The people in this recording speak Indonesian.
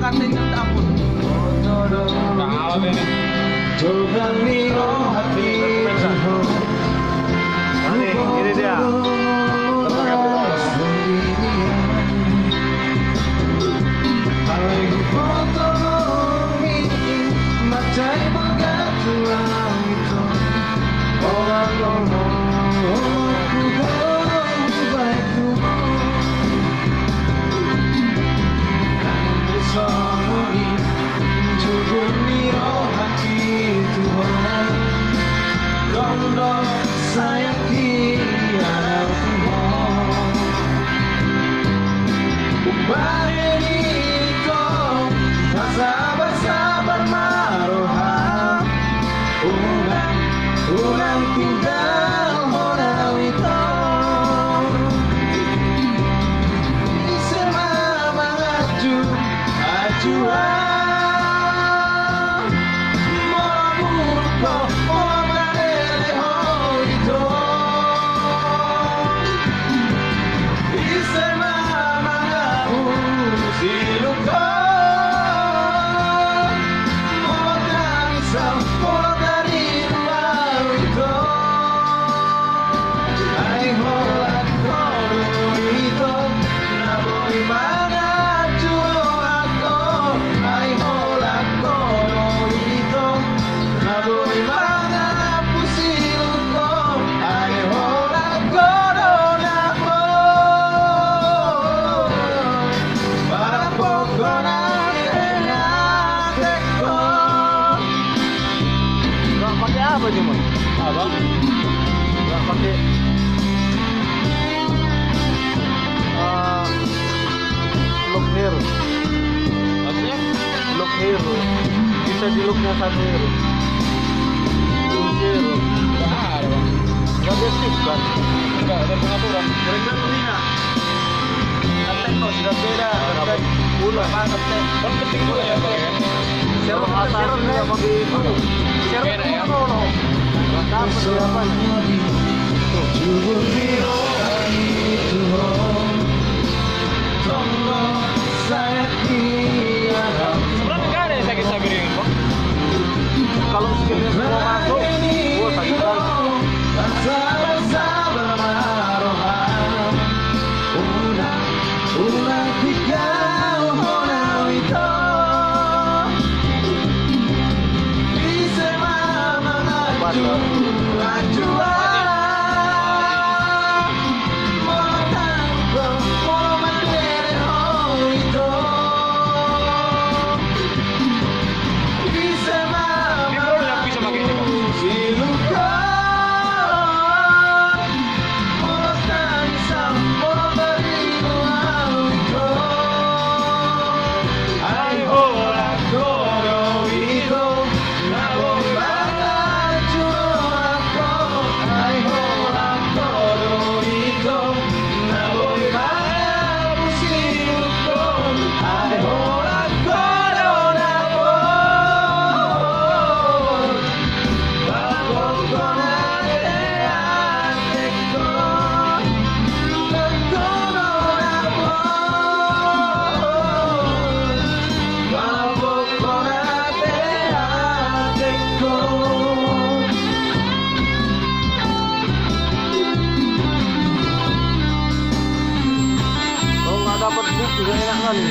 praktek yang dapur. Nah, ini. Ini dia. Apa sih, Mas? Apa? Nggak pakai look hero. Maksudnya? Look hero. Bisa di looknya satu hero. Hero. Nggak ada, Bang. Nggak basic, kan? Nggak ada pengaturan. Kira-kira Lina. Ngetek kok sudah beda. Ngetek ulah. Ngetek. Kan penting juga ya, Bang, ya? Share atas juga pakai itu. Share ya. Dapat berapa nih? Sebenarnya nggak ada yang sakit-sakit ini, Bang. Kalau skillnya semua masuk, gua sakit kali. Dapat buku juga enak kali.